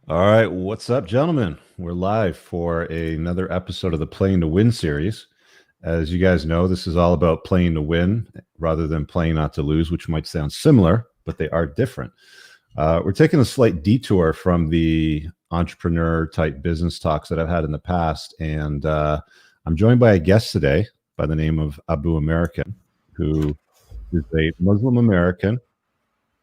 All right, what's up, gentlemen? We're live for another episode of the Playing to Win series. As you guys know, this is all about playing to win rather than playing not to lose, which might sound similar, but they are different. We're taking a slight detour from the entrepreneur type business talks that I've had in the past, and I'm joined by a guest today by the name of Abuamerican, who is a Muslim American.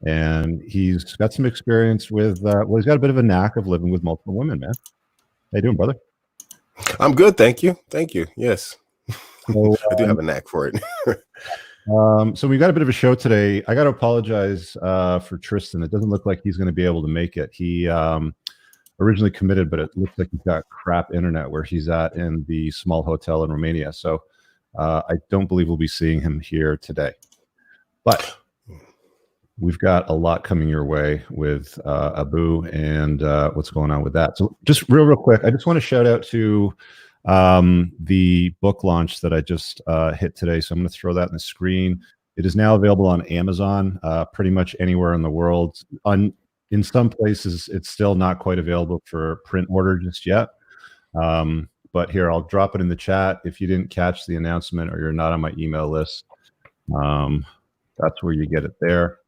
And he's got some experience with, he's got a bit of a knack of living with multiple women, man. How you doing, brother? I'm good, thank you. Thank you. Yes, So, I do have a knack for it. so we've got a bit of a show today. I got to apologize for Tristan. It doesn't look like he's going to be able to make it. He originally committed, but it looks like he's got crap internet where he's at in the small hotel in Romania. So I don't believe we'll be seeing him here today. But we've got a lot coming your way with Abu and what's going on with that. So just real quick, I just want to shout out to the book launch that I just hit today. So I'm going to throw that on the screen. It is now available on Amazon, pretty much anywhere in the world. In some places, it's still not quite available for print order just yet. But here, I'll drop it in the chat. If you didn't catch the announcement or you're not on my email list, that's where you get it there.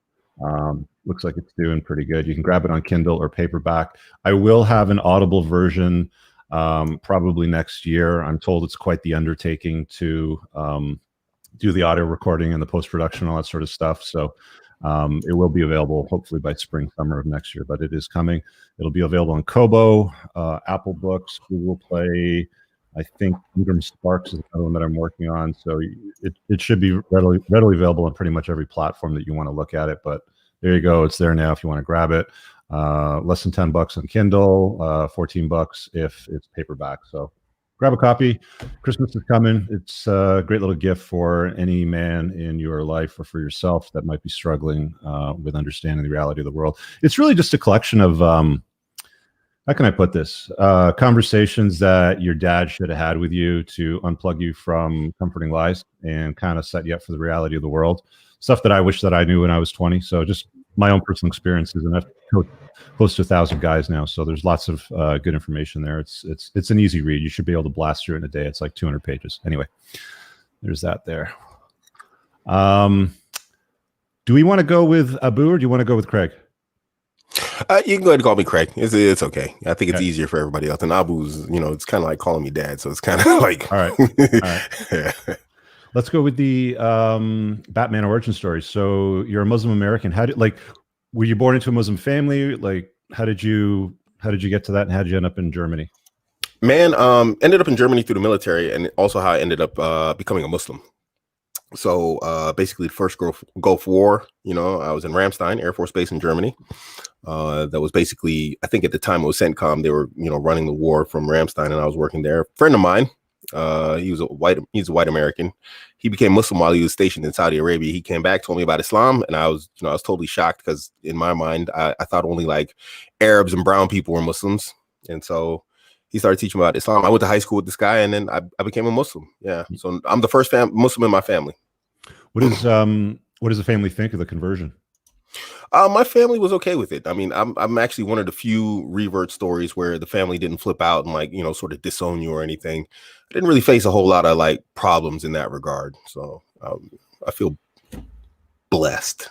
Looks like it's doing pretty good. You can grab it on Kindle or paperback. I will have an Audible version probably next year. I'm told it's quite the undertaking to do the audio recording and the post-production, all that sort of stuff. So it will be available hopefully by spring, summer of next year, but it is coming. It'll be available on Kobo, Apple Books, Google Play. I think Ingram Sparks is another one that I'm working on. So it should be readily available on pretty much every platform that you want to look at it. But there you go. It's there now if you want to grab it. Less than $10 on Kindle, $14 if it's paperback. So grab a copy. Christmas is coming. It's a great little gift for any man in your life or for yourself that might be struggling with understanding the reality of the world. It's really just a collection of how can I put this? Conversations that your dad should have had with you to unplug you from comforting lies and kind of set you up for the reality of the world. Stuff that I wish that I knew when I was 20. So just my own personal experiences, and I've coached close to 1,000 guys now. So there's lots of good information there. It's an easy read. You should be able to blast through it in a day. It's like 200 pages. Anyway, there's that there. Do we want to go with Abu or do you want to go with Craig? You can go ahead and call me Craig. It's okay. I think it's easier for everybody else. And Abu's, it's kind of like calling me dad. So it's kind of like. All right. Yeah. Let's go with the Batman origin story. So you're a Muslim American. Were you born into a Muslim family? Like, how did you get to that? And how did you end up in Germany? Man, ended up in Germany through the military, and also how I ended up becoming a Muslim. So basically the first Gulf War, I was in Ramstein Air Force Base in Germany. That was basically, I think at the time it was CENTCOM. They were, running the war from Ramstein, and I was working there. A friend of mine, he's a white American. He became Muslim while he was stationed in Saudi Arabia. He came back, told me about Islam, and I was totally shocked because in my mind, I thought only like Arabs and brown people were Muslims. And so he started teaching me about Islam. I went to high school with this guy, and then I became a Muslim. Yeah. So I'm the first Muslim in my family. What does the family think of the conversion? My family was okay with it. I mean, I'm actually one of the few revert stories where the family didn't flip out and sort of disown you or anything. I didn't really face a whole lot of problems in that regard. So I feel blessed.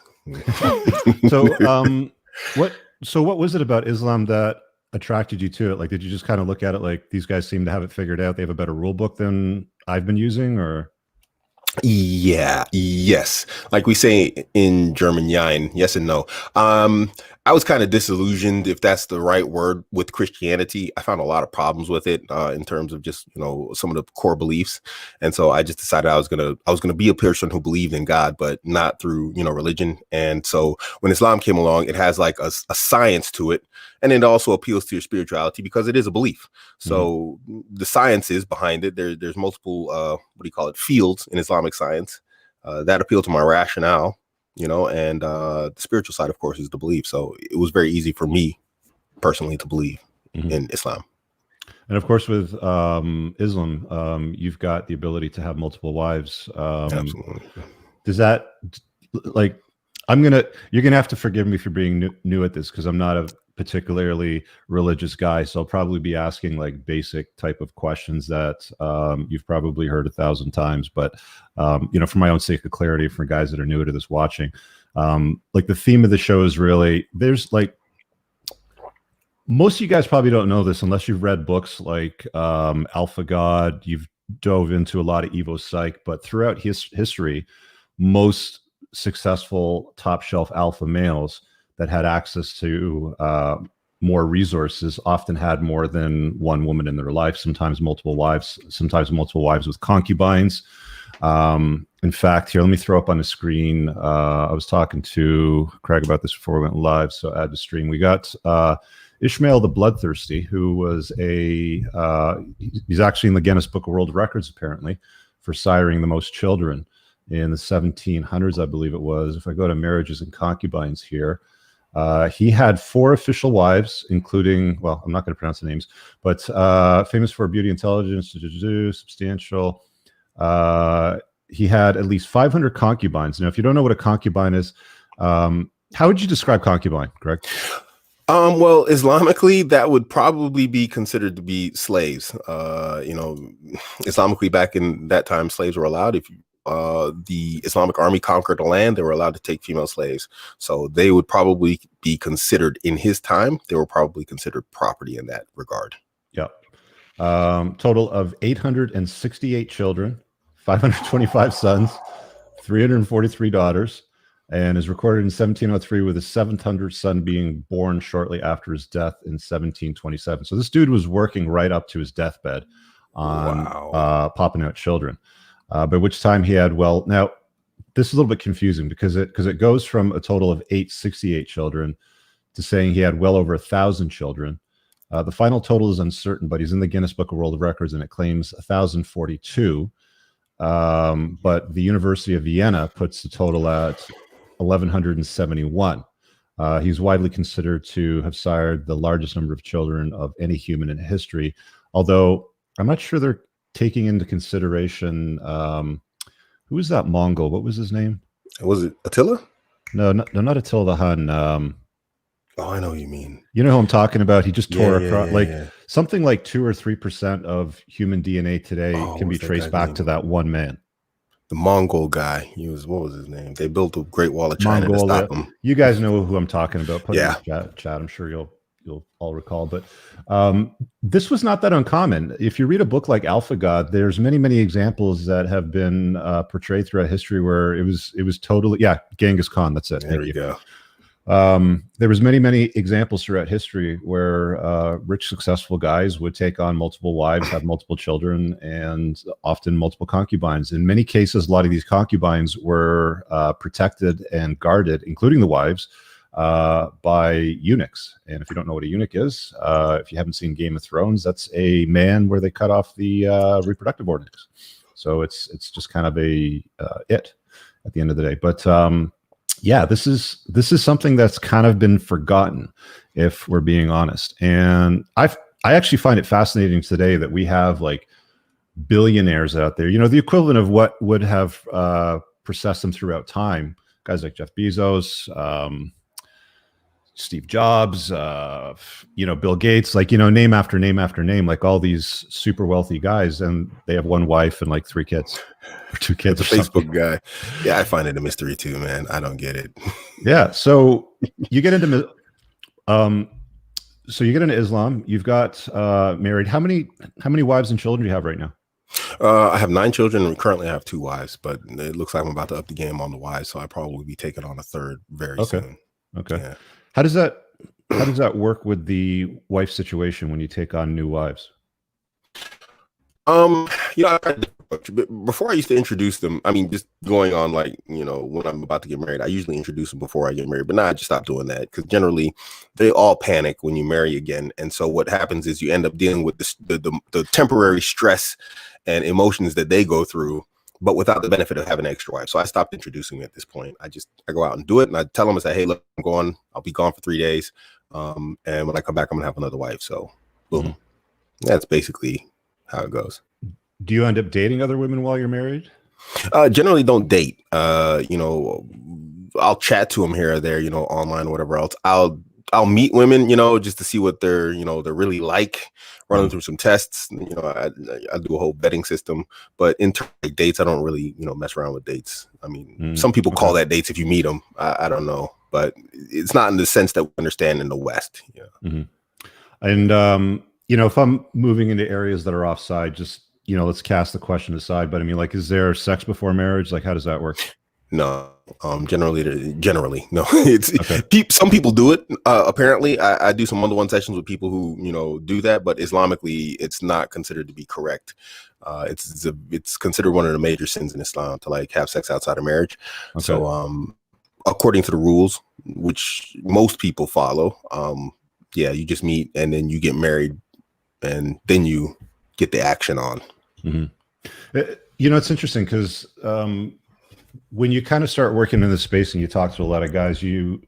So what was it about Islam that attracted you to it? Like, did you just kind of look at it like these guys seem to have it figured out? They have a better rule book than I've been using, or? Yeah, yes. Like we say in German, jein, yes and no. I was kind of disillusioned, if that's the right word, with Christianity. I found a lot of problems with it in terms of just, some of the core beliefs. And so I just decided I was gonna be a person who believed in God, but not through, religion. And so when Islam came along, it has like a science to it. And it also appeals to your spirituality because it is a belief. So the science is behind it. There's multiple, fields in Islamic science that appeal to my rationale, and the spiritual side, of course, is the belief. So it was very easy for me personally to believe in Islam. And of course, with Islam, you've got the ability to have multiple wives. Absolutely. Does that, you're going to have to forgive me for being new at this because I'm not a particularly religious guy, so I'll probably be asking like basic type of questions that you've probably heard 1,000 times. But for my own sake of clarity, for guys that are new to this watching, like the theme of the show is really, there's like, most of you guys probably don't know this unless you've read books like Alpha God. You've dove into a lot of Evo Psych, but throughout history, most successful top shelf alpha males that had access to more resources often had more than one woman in their life, sometimes multiple wives with concubines. In fact, here, let me throw up on the screen. I was talking to Craig about this before we went live, so add to stream. We got Ishmael the Bloodthirsty, who was he's actually in the Guinness Book of World Records, apparently, for siring the most children in the 1700s, I believe it was. If I go to marriages and concubines here, he had 4 official wives, including, well, I'm not going to pronounce the names, but famous for beauty, intelligence, substantial. He had at least 500 concubines. Now, if you don't know what a concubine is, how would you describe concubine, Greg? Well, Islamically, that would probably be considered to be slaves. Islamically, back in that time, slaves were allowed. If the Islamic army conquered a land, they were allowed to take female slaves. So they would probably be considered, in his time, they were probably considered property in that regard. Yep. Total of 868 children, 525 sons, 343 daughters, and is recorded in 1703 with his 700th son being born shortly after his death in 1727. So this dude was working right up to his deathbed on popping out children. By which time he had, well, now this is a little bit confusing because it goes from a total of 868 children to saying he had well over 1,000 children. The final total is uncertain, but he's in the Guinness Book of World Records and it claims 1,042. But the University of Vienna puts the total at 1,171. He's widely considered to have sired the largest number of children of any human in history, although I'm not sure they're taking into consideration who was that Mongol? What was his name? Was it Attila? No, not Attila the Hun. Oh, I know what you mean. You know who I'm talking about? He just tore across something like 2 or 3% of human DNA today can be traced back to that one man. The Mongol guy. What was his name? They built a Great Wall of China to stop him. You guys know who I'm talking about. Put in the chat. I'm sure you'll all recall. But this was not that uncommon. If you read a book like Alpha God, there's many examples that have been portrayed throughout history where it was totally Genghis Khan. That's it. There you go. There was many examples throughout history where rich, successful guys would take on multiple wives, have multiple children, and often multiple concubines. In many cases, a lot of these concubines were protected and guarded, including the wives, by eunuchs. And if you don't know what a eunuch is, if you haven't seen Game of Thrones, that's a man where they cut off the reproductive organs. So it's just kind of it at the end of the day. But this is something that's kind of been forgotten, if we're being honest. And I actually find it fascinating today that we have like billionaires out there, the equivalent of what would have processed them throughout time. Guys like Jeff Bezos, Steve Jobs, Bill Gates, name after name after name, like all these super wealthy guys, and they have one wife and like 3 kids or 2 kids. The Facebook guy. Yeah, I find it a mystery too, man. I don't get it. Yeah. So you get into Islam. You've got married. How many wives and children do you have right now? I have 9 children and currently I have 2 wives, but it looks like I'm about to up the game on the wives, so I probably be taking on a 3rd very soon. Okay. Yeah. How does that work with the wife situation when you take on new wives? Before I used to introduce them, I mean, just going on when I'm about to get married, I usually introduce them before I get married, but now I just stopped doing that because generally they all panic when you marry again. And so what happens is you end up dealing with the temporary stress and emotions that they go through, but without the benefit of having an extra wife. So I stopped introducing them at this point. I go out and do it. And I tell them, I say, hey, look, I'll be gone for 3 days. And when I come back, I'm gonna have another wife. So boom. That's basically how it goes. Do you end up dating other women while you're married? Generally don't date. I'll chat to them here or there, online or whatever else. I'll I'll meet women, just to see what they're really like, run them through some tests. I do a whole vetting system, but in terms of dates, I don't really, mess around with dates. I mean, some people call that dates if you meet them. I don't know, but it's not in the sense that we understand in the West. And, if I'm moving into areas that are offside, just, let's cast the question aside. But I mean, like, is there sex before marriage? Like, how does that work? No, generally, no. Some people do it. Apparently, I do some one-to-one sessions with people who do that, but Islamically, it's not considered to be correct. It's considered one of the major sins in Islam to like have sex outside of marriage. Okay. So, according to the rules, which most people follow, you just meet and then you get married, and then you get the action on. It's interesting because when you kind of start working in this space and you talk to a lot of guys, I'm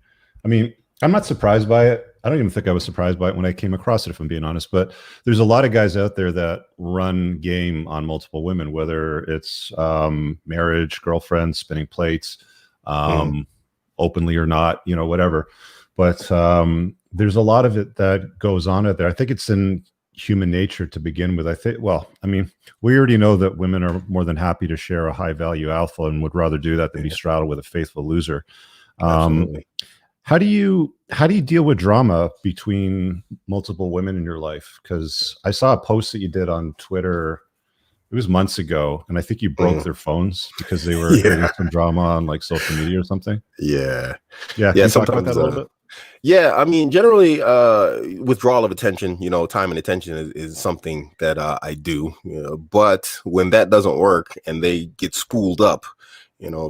not surprised by it. I don't even think I was surprised by it when I came across it, if I'm being honest, but there's a lot of guys out there that run game on multiple women, whether it's marriage, girlfriends, spinning plates, openly or not, whatever. But there's a lot of it that goes on out there. I think it's in human nature to begin with. We already know that women are more than happy to share a high value alpha and would rather do that than be straddled with a faithful loser. How do you deal with drama between multiple women in your life? Because I saw a post that you did on Twitter, it was months ago, and I think you broke their phones because they were creating some drama on like social media or something. Yeah. Can you talk about that a little bit? Yeah, I mean, generally, withdrawal of attention, time and attention is something that I do. But when that doesn't work and they get spooled up,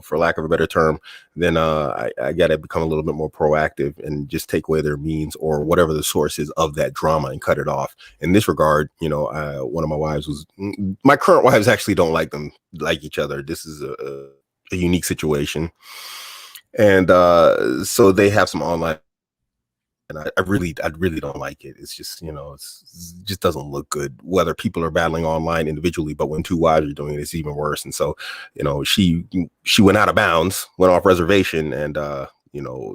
for lack of a better term, then I got to become a little bit more proactive and just take away their means or whatever the source is of that drama and cut it off. In this regard, one of my current wives actually don't like each other. This is a unique situation. And so they have some online. And I really don't like it. It's just, it just doesn't look good, whether people are battling online individually, but when two wives are doing it, it's even worse. And so, she went out of bounds, went off reservation. And,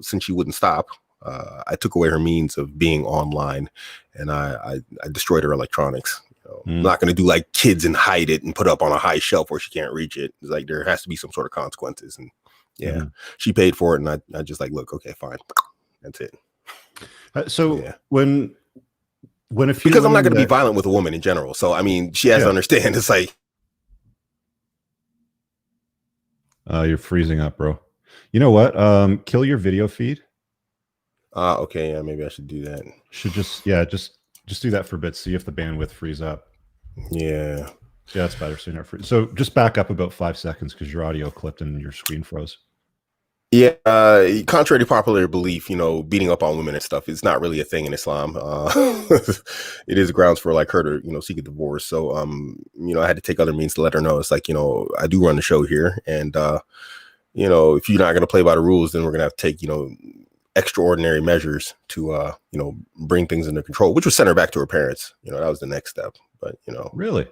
since she wouldn't stop, I took away her means of being online, and I destroyed her electronics. I'm not going to do like kids and hide it and put up on a high shelf where she can't reach it. It's like, there has to be some sort of consequences. And she paid for it. And I just like, look, okay, fine. That's it. When a few, because I'm not going to be violent with a woman in general. So, I mean, she has to understand. It's like, you're freezing up, bro. You know what? Kill your video feed. Okay. Yeah, maybe I should do that. Should just do that for a bit. See if the bandwidth frees up. Yeah. Yeah, it's better sooner. So just back up about 5 seconds because your audio clipped and your screen froze. Yeah, contrary to popular belief, beating up on women and stuff is not really a thing in Islam. It is grounds for like her to, seek a divorce. So, I had to take other means to let her know. It's like, I do run the show here, and if you're not going to play by the rules, then we're going to have to take, extraordinary measures to, bring things under control, which was send her back to her parents. That was the next step. But really.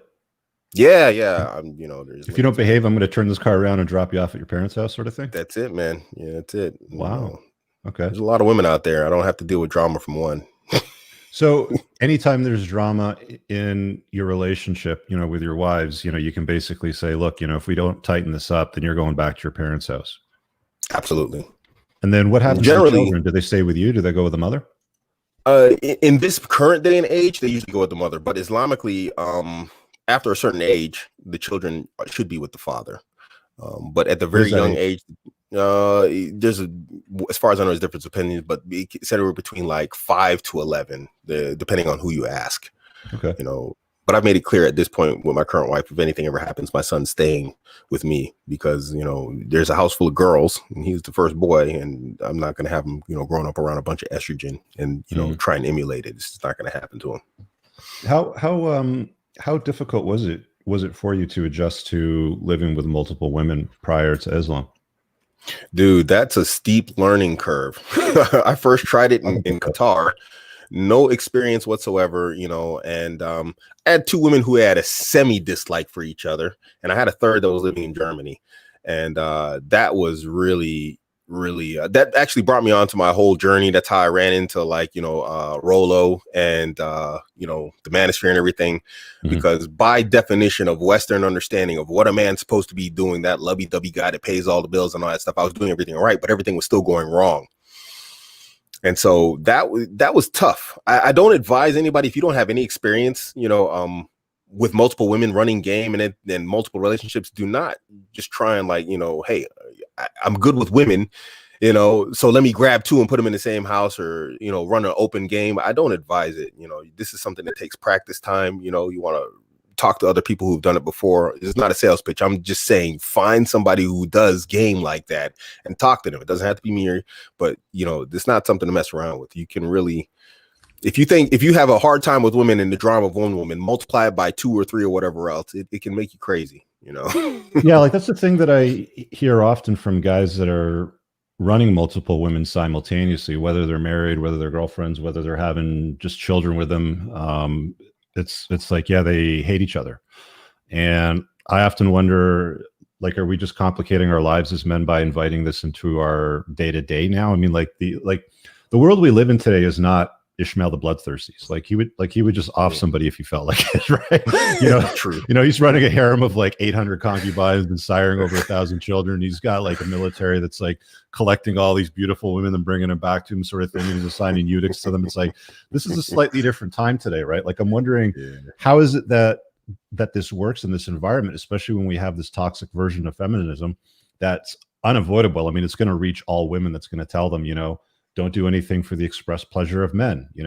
Yeah. If you don't behave, I'm going to turn this car around and drop you off at your parents' house, sort of thing. That's it, man. Yeah, that's it. Wow. Okay. There's a lot of women out there. I don't have to deal with drama from one. So anytime there's drama in your relationship, with your wives, you can basically say, look, if we don't tighten this up, then you're going back to your parents' house. Absolutely. And then what happens to the children? Do they stay with you? Do they go with the mother? In this current day and age, they usually go with the mother, but Islamically, after a certain age, the children should be with the father. But at the very young age, there's as far as I know, there's different opinions, but it said it were between like 5 to 11, depending on who you ask. Okay. But I've made it clear at this point with my current wife, if anything ever happens, my son's staying with me because, there's a house full of girls and he's the first boy, and I'm not going to have him, growing up around a bunch of estrogen and, try and emulate it. It's just not going to happen to him. How difficult was it for you to adjust to living with multiple women prior to Islam? Dude, that's a steep learning curve. I first tried it in Qatar, no experience whatsoever, and I had two women who had a semi dislike for each other, and I had a third that was living in Germany, and that was really really that actually brought me on to my whole journey. That's how I ran into like, Rolo and the manosphere and everything, because by definition of Western understanding of what a man's supposed to be doing, that lovey-dovey guy that pays all the bills and all that stuff, I was doing everything right, but everything was still going wrong. And so that was tough. I don't advise anybody, if you don't have any experience, with multiple women running game and then multiple relationships, do not just try and like, hey, I'm good with women, so let me grab two and put them in the same house, or, run an open game. I don't advise it. This is something that takes practice time. You want to talk to other people who've done it before. It's not a sales pitch. I'm just saying, find somebody who does game like that and talk to them. It doesn't have to be me, but it's not something to mess around with. You can really, if you have a hard time with women and the drama of one woman, multiply it by 2 or 3 or whatever else, it can make you crazy, Yeah, like that's the thing that I hear often from guys that are running multiple women simultaneously, whether they're married, whether they're girlfriends, whether they're having just children with them. It's like, yeah, they hate each other. And I often wonder, like, are we just complicating our lives as men by inviting this into our day-to-day now? I mean, like the world we live in today is not Ishmael the Bloodthirsty. Like he would just off somebody if he felt like it, right? True. He's running a harem of like 800 concubines and siring over 1,000 children. He's got like a military that's like collecting all these beautiful women and bringing them back to him, sort of thing. And he's assigning eunuchs to them. It's like, this is a slightly different time today, right? Like, I'm wondering, how is it that this works in this environment, especially when we have this toxic version of feminism that's unavoidable. I mean, it's going to reach all women. That's going to tell them, don't do anything for the express pleasure of men. You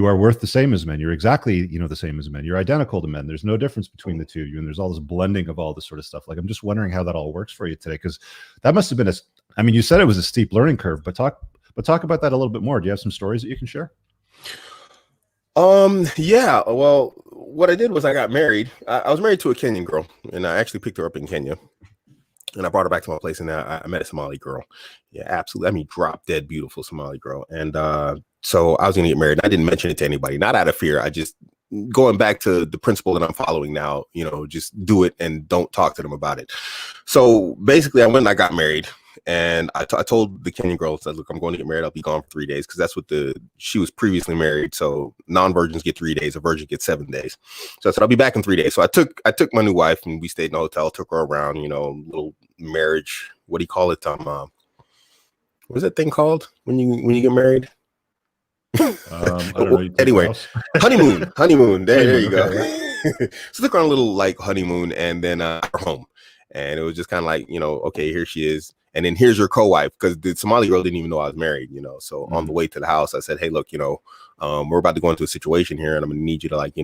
are worth the same as men. You're exactly, the same as men. You're identical to men. There's no difference between the two of you. And there's all this blending of all this sort of stuff. Like, I'm just wondering how that all works for you today, because that must have been you said it was a steep learning curve, but talk about that a little bit more. Do you have some stories that you can share? Yeah. Well, what I did was I got married. I was married to a Kenyan girl, and I actually picked her up in Kenya. And I brought her back to my place, and I met a Somali girl. Yeah, absolutely. I mean, drop dead beautiful Somali girl. And so I was going to get married. I didn't mention it to anybody, not out of fear. I just, going back to the principle that I'm following now, just do it and don't talk to them about it. So basically, I went and I got married. And I told the Kenyan girl, I said, look, I'm going to get married. I'll be gone for 3 days, because that's what she was previously married. So non-virgins get 3 days, a virgin gets 7 days. So I said, I'll be back in 3 days. So I took my new wife, and we stayed in a hotel, took her around, little marriage. What do you call it? What's that thing called when you get married? I don't know. Anyway, honeymoon. There you go. So took her on a little like honeymoon, and then her home. And it was just kind of like, okay, here she is. And then here's your co-wife, because the Somali girl didn't even know I was married, So on the way to the house, I said, hey, look, we're about to go into a situation here, and I'm going to need you to like,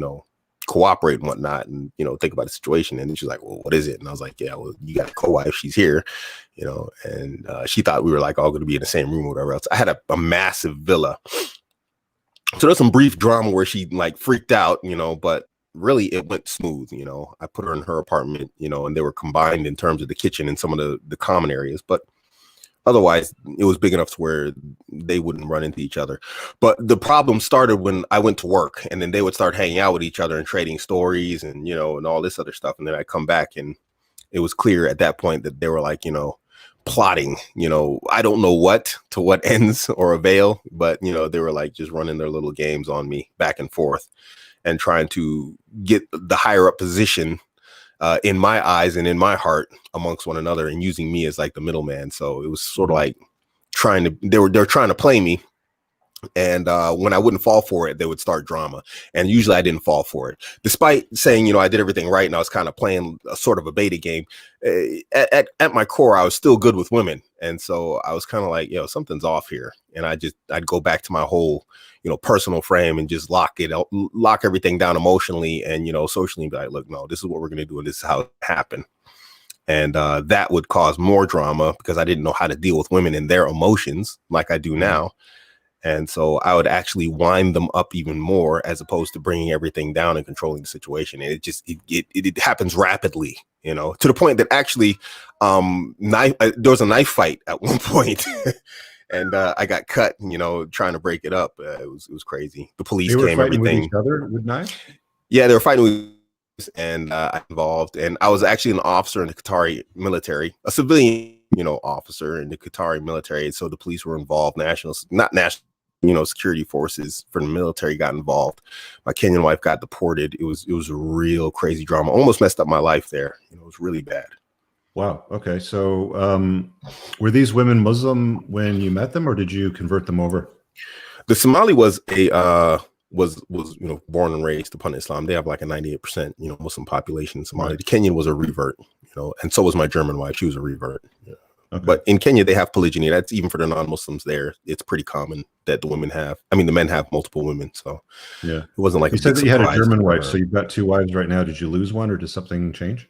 cooperate and whatnot, and, think about the situation. And then she's like, well, what is it? And I was like, yeah, well, you got a co-wife. She's here, and she thought we were like all going to be in the same room or whatever else. I had a massive villa. So there's some brief drama where she like freaked out, but really it went smooth. I put her in her apartment, and they were combined in terms of the kitchen and some of the common areas, but otherwise it was big enough to where they wouldn't run into each other. But the problem started when I went to work, and then they would start hanging out with each other and trading stories and, and all this other stuff. And then I come back, and it was clear at that point that they were like, plotting, I don't know what ends or avail, but, they were like just running their little games on me back and forth, and trying to get the higher up position in my eyes and in my heart amongst one another, and using me as like the middleman. So it was sort of like they're trying to play me. And when I wouldn't fall for it, they would start drama. And usually I didn't fall for it, despite saying, I did everything right. And I was kind of playing a sort of a beta game. At my core, I was still good with women. And so I was kind of like, something's off here. And I'd go back to my whole, personal frame, and just lock everything down emotionally and, socially, and be like, look, no, this is what we're going to do. And this is how it happened. And that would cause more drama, because I didn't know how to deal with women and their emotions like I do now. And so I would actually wind them up even more, as opposed to bringing everything down and controlling the situation. And it happens rapidly, to the point that actually there was a knife fight at one point. And I got cut, trying to break it up. It was crazy. The police came, everything. With each other with knives? Yeah, they were fighting with, and I involved. And I was actually an officer in the Qatari military, a civilian officer in the Qatari military. So the police were involved, not national, security forces for the military got involved. My Kenyan wife got deported. It was a real crazy drama. Almost messed up my life there. It was really bad. Wow. Okay. So were these women Muslim when you met them, or did you convert them over? The Somali was born and raised upon Islam. They have like a 98% Muslim population in Somalia. Right. The Kenyan was a revert, and so was my German wife. She was a revert. Yeah. Okay. But in Kenya they have polygyny. That's even for the non-Muslims there. It's pretty common that the men have multiple women. So yeah, it wasn't like you said that you had a German wife. So you've got 2 wives right now. Did you lose one, or did something change?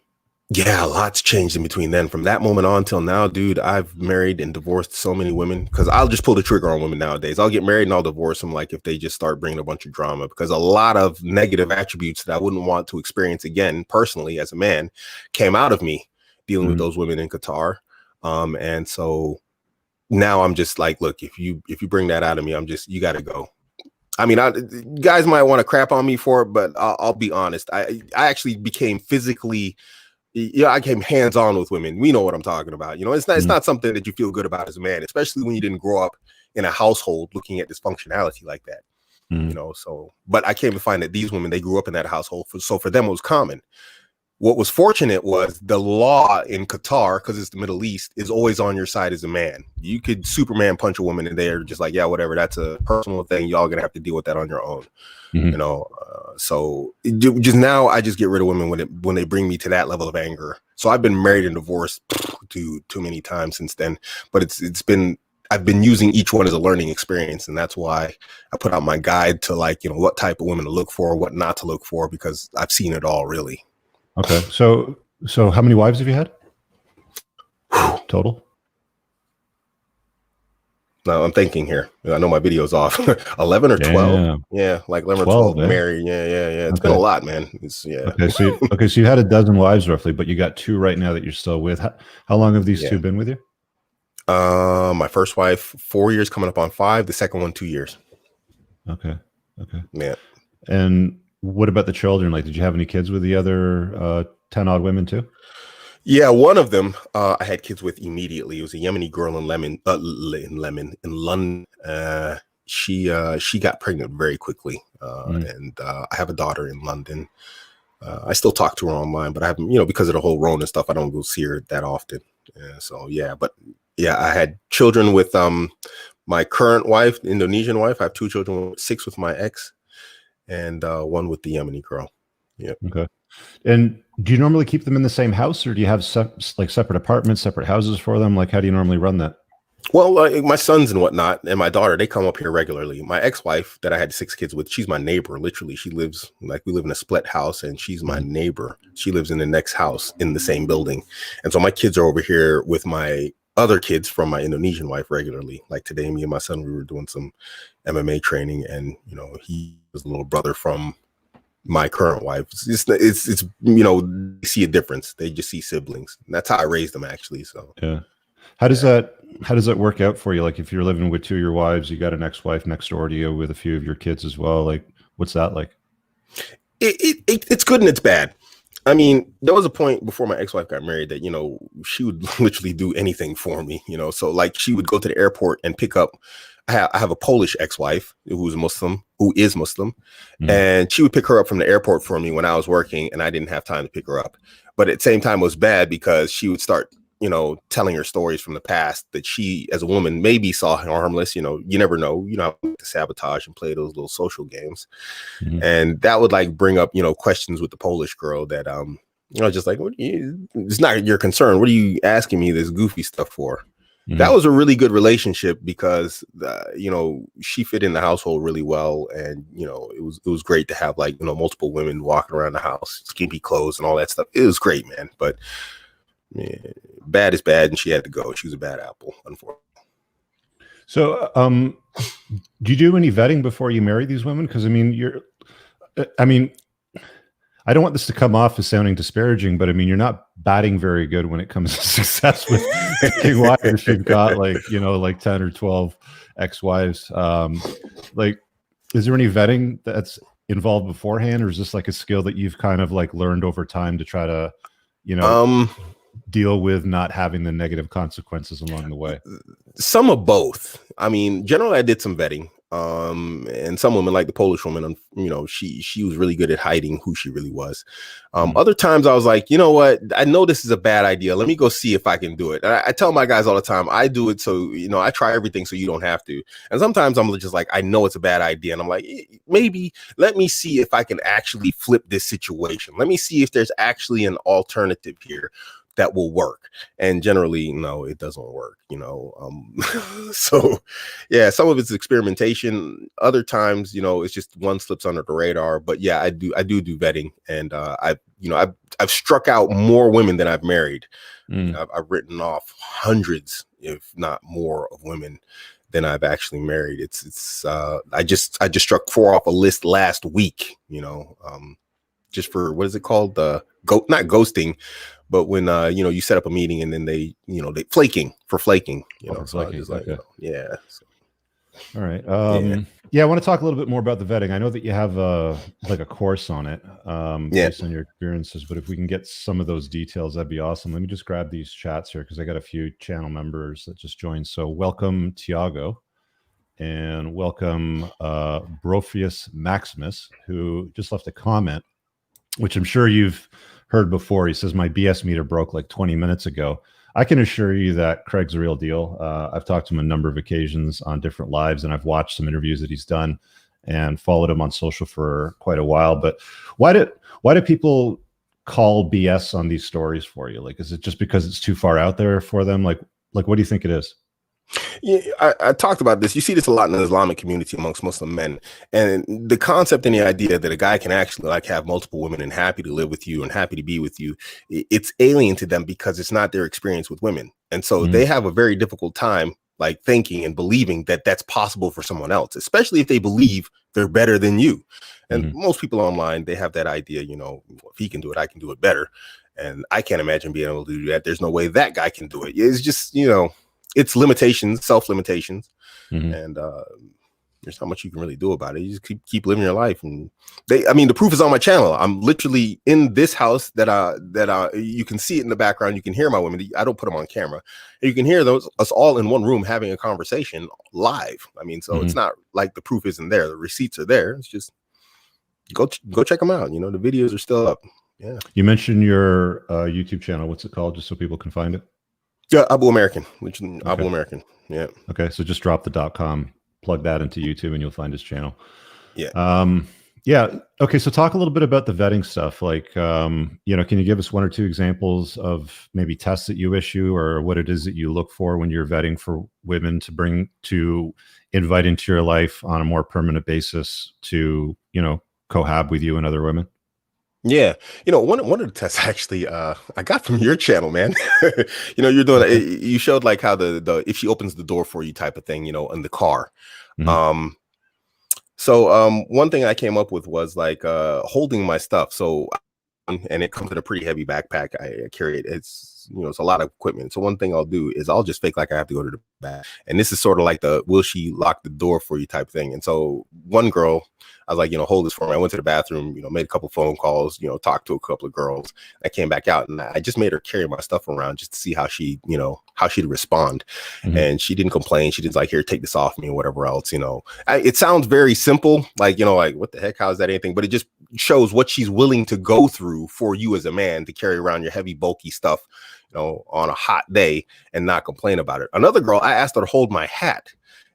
Yeah, lots changed in between then. From that moment on till now, dude, I've married and divorced so many women because I'll just pull the trigger on women nowadays. I'll get married and I'll divorce them like if they just start bringing a bunch of drama, because a lot of negative attributes that I wouldn't want to experience again personally as a man came out of me dealing with those women in Qatar. And so now I'm just like, look, if you bring that out of me, you got to go. I mean, guys might want to crap on me for it, but I'll be honest. I actually became physically... I came hands-on with women. We know what I'm talking about. It's not something that you feel good about as a man, especially when you didn't grow up in a household looking at this functionality like that. So, but I came to find that these women, they grew up in that household. So for them, it was common. What was fortunate was the law in Qatar, because it's the Middle East, is always on your side as a man. You could Superman punch a woman and they're just like, yeah, whatever. That's a personal thing. Y'all gonna have to deal with that on your own. So just now I just get rid of women when they bring me to that level of anger. So I've been married and divorced too many times since then, but I've been using each one as a learning experience. And that's why I put out my guide to what type of women to look for, what not to look for, because I've seen it all really. Okay. So how many wives have you had total? No, I'm thinking here. I know my video's off. 11 or 12. Yeah, like 11 or 12. Married. Yeah. It's been a lot, man. Okay, so you had a dozen wives roughly, but you got 2 right now that you're still with. How long have these 2 been with you? My first wife, 4 years, coming up on 5. The second one, 2 years. Okay. Yeah. And what about the children? Like, did you have any kids with the other 10 odd women too? Yeah, one of them I had kids with immediately. It was a Yemeni girl in London. She got pregnant very quickly, and I have a daughter in London. I still talk to her online, but I haven't, because of the whole Rona stuff, I don't go see her that often. I had children with my current wife, Indonesian wife. I have 2 children, 6 with my ex, and 1 with the Yemeni girl. Yeah. Okay. And do you normally keep them in the same house, or do you have separate apartments, separate houses for them? Like, how do you normally run that? Well, my sons and whatnot, and my daughter, they come up here regularly. My ex-wife that I had 6 kids with, she's my neighbor. Literally, we live in a split house, and she's my neighbor. She lives in the next house in the same building. And so my kids are over here with my other kids from my Indonesian wife regularly. Like today, me and my son, we were doing some MMA training, and he was a little brother from my current wife. It's they see a difference. They just see siblings. And that's how I raised them, actually. So yeah. How does that work out for you? Like, if you're living with 2 of your wives, you got an ex-wife next door to you with a few of your kids as well. Like, what's that like? It's good and it's bad. I mean, there was a point before my ex-wife got married that, she would literally do anything for me, so like she would go to the airport and pick up. I have a Polish ex-wife who is Muslim, and she would pick her up from the airport for me when I was working, and I didn't have time to pick her up. But at the same time, it was bad because she would start, telling her stories from the past that she, as a woman, maybe saw harmless. You never know. How to sabotage and play those little social games, and that would bring up, questions with the Polish girl that just like, it's not your concern. What are you asking me this goofy stuff for? That was a really good relationship because, she fit in the household really well. And, it was great to have multiple women walking around the house, skimpy clothes and all that stuff. It was great, man. But bad is bad. And she had to go. She was a bad apple, unfortunately. So, do you do any vetting before you marry these women? Because, I don't want this to come off as sounding disparaging, but you're not batting very good when it comes to success with picking wives. You've got 10 or 12 ex-wives. Is there any vetting that's involved beforehand, or is this like a skill that you've kind of learned over time to try to, deal with not having the negative consequences along the way? Some of both. I mean, generally I did some vetting. And some women, like the Polish woman, she was really good at hiding who she really was. Other times I was like, you know what, I know this is a bad idea. Let me go see if I can do it. And I tell my guys all the time, I do it so, I try everything so you don't have to. And sometimes I'm just like, I know it's a bad idea. And I'm like, maybe let me see if I can actually flip this situation. Let me see if there's actually an alternative here that will work. And generally, no, it doesn't work, so yeah, some of it's experimentation. Other times, it's just one slips under the radar. But yeah, I do vetting, and I've struck out more women than I've married. I've written off hundreds, if not more, of women than I've actually married. I just struck 4 off a list last week, just for, what is it called? Not ghosting, but when you set up a meeting and then they flaking. So flaking, so I just like, okay. Yeah. So. All right. Yeah, I want to talk a little bit more about the vetting. I know that you have a course on it, based on your experiences, but if we can get some of those details, that'd be awesome. Let me just grab these chats here, because I got a few channel members that just joined. So welcome Tiago, and welcome Brofius Maximus, who just left a comment, which I'm sure you've heard before. He says, my BS meter broke like 20 minutes ago. I can assure you that Craig's the real deal. I've talked to him a number of occasions on different lives, and I've watched some interviews that he's done and followed him on social for quite a while. But why do people call BS on these stories for you? Like, is it just because it's too far out there for them? Like what do you think it is? Yeah, I talked about this. You see this a lot in the Islamic community amongst Muslim men, and the concept and the idea that a guy can actually have multiple women and happy to live with you and happy to be with you, it's alien to them because it's not their experience with women. And so they have a very difficult time thinking and believing that that's possible for someone else, especially if they believe they're better than you. And most people online, they have that idea, if he can do it, I can do it better. And I can't imagine being able to do that. There's no way that guy can do it. It's just, it's limitations, self-limitations, and there's not much you can really do about it. You just keep living your life. And the proof is on my channel. I'm literally in this house that you can see it in the background. You can hear my women. I don't put them on camera. And you can hear us all in one room having a conversation live. So it's not like the proof isn't there. The receipts are there. It's just go check them out. The videos are still up. Yeah. You mentioned your YouTube channel. What's it called? Just so people can find it. Yeah, Abuamerican, which is Abuamerican. Yeah. Okay, so just drop the .com, plug that into YouTube, and you'll find his channel. Yeah. Yeah. Okay, so talk a little bit about the vetting stuff. Can you give us 1 or 2 examples of maybe tests that you issue, or what it is that you look for when you're vetting for women to invite into your life on a more permanent basis to, cohab with you and other women? Yeah. One of the tests actually I got from your channel, man. You're doing you showed how the if she opens the door for you type of thing, in the car. So one thing I came up with was holding my stuff. So and it comes in a pretty heavy backpack. I carry it. It's a lot of equipment. So one thing I'll do is I'll just fake like I have to go to the back. And this is sort of like the will she lock the door for you type thing. And so one girl, I was like, hold this for me. I went to the bathroom, made a couple phone calls, talked to a couple of girls. I came back out and I just made her carry my stuff around just to see how she, how she'd respond. And she didn't complain. She didn't here, take this off me or whatever else, it sounds very simple. What the heck, how is that anything? But it just shows what she's willing to go through for you as a man to carry around your heavy, bulky stuff, on a hot day and not complain about it. Another girl, I asked her to hold my hat.